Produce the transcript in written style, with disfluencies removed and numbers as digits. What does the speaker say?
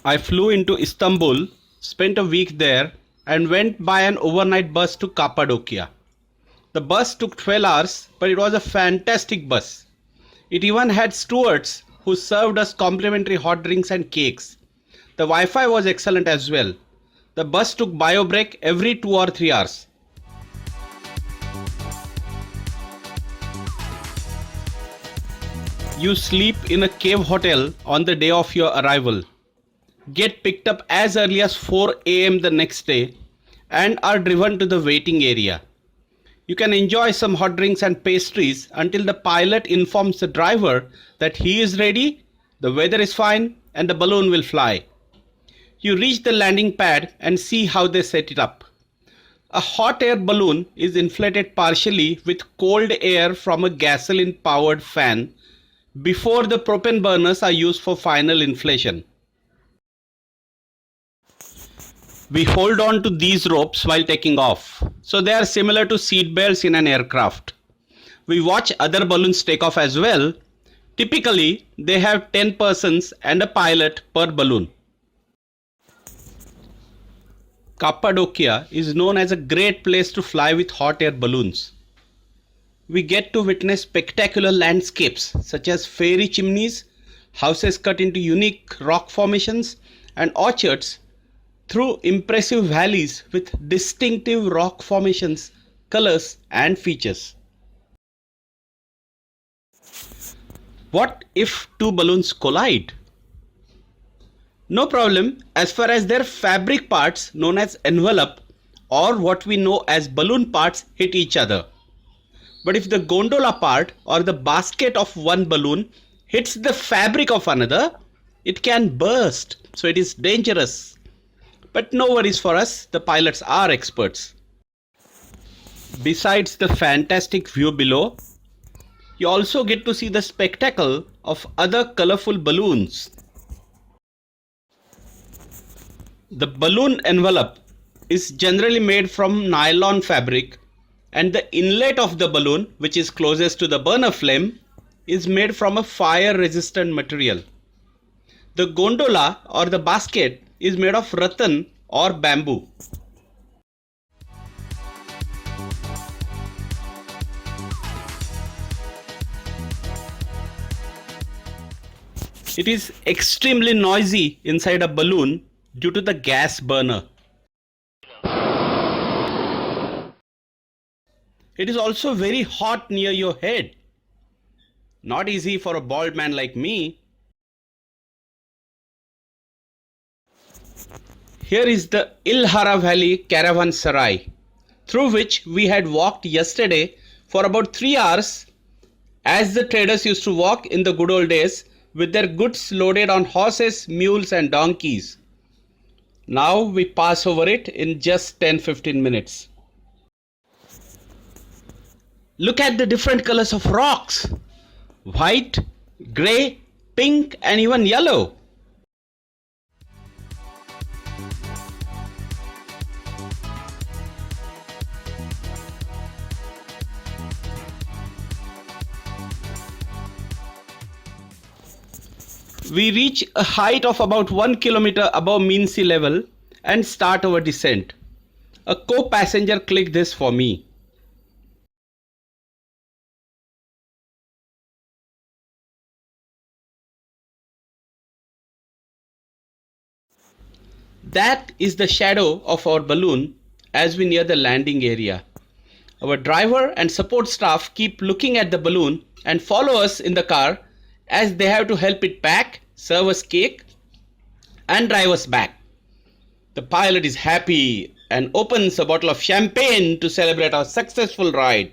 I flew into Istanbul, spent a week there, and went by an overnight bus to Cappadocia. The bus took 12 hours, but it was a fantastic bus. It even had stewards who served us complimentary hot drinks and cakes. The Wi Fi was excellent as well. The bus took bio break every 2 or 3 hours. You sleep in a cave hotel on the day of your arrival. Get picked up as early as 4 am the next day and are driven to the waiting area. You can enjoy some hot drinks and pastries until the pilot informs the driver that he is ready, the weather is fine, and the balloon will fly. You reach the landing pad and see how they set it up. A hot air balloon is inflated partially with cold air from a gasoline powered fan before the propane burners are used for final inflation. We hold on to these ropes while taking off, so they are similar to seat belts in an aircraft. We watch other balloons take off as well. Typically, they have 10 persons and a pilot per balloon. Cappadocia is known as a great place to fly with hot air balloons. We get to witness spectacular landscapes such as fairy chimneys, houses cut into unique rock formations, and orchards through impressive valleys with distinctive rock formations, colors, and features. What if two balloons collide? No problem as far as their fabric parts known as envelope or what we know as balloon parts hit each other. But if the gondola part or the basket of one balloon hits the fabric of another, it can burst, so it is dangerous. But no worries for us, the pilots are experts. Besides the fantastic view below, you also get to see the spectacle of other colorful balloons. The balloon envelope is generally made from nylon fabric, and the inlet of the balloon, which is closest to the burner flame, is made from a fire resistant material. The gondola or the basket is made of rattan or bamboo. It is extremely noisy inside a balloon due to the gas burner. It is also very hot near your head. Not easy for a bald man like me. Here is the Ilhara Valley Caravanserai, through which we had walked yesterday for about 3 hours, as the traders used to walk in the good old days with their goods loaded on horses, mules and donkeys. Now we pass over it in just 10-15 minutes. Look at the different colors of rocks: white, grey, pink and even yellow. We reach a height of about 1 kilometer above mean sea level and start our descent. A co-passenger clicked this for me. That is the shadow of our balloon as we near the landing area. Our driver and support staff keep looking at the balloon and follow us in the car as they have to help it pack, serve us cake and drive us back. The pilot is happy and opens a bottle of champagne to celebrate our successful ride.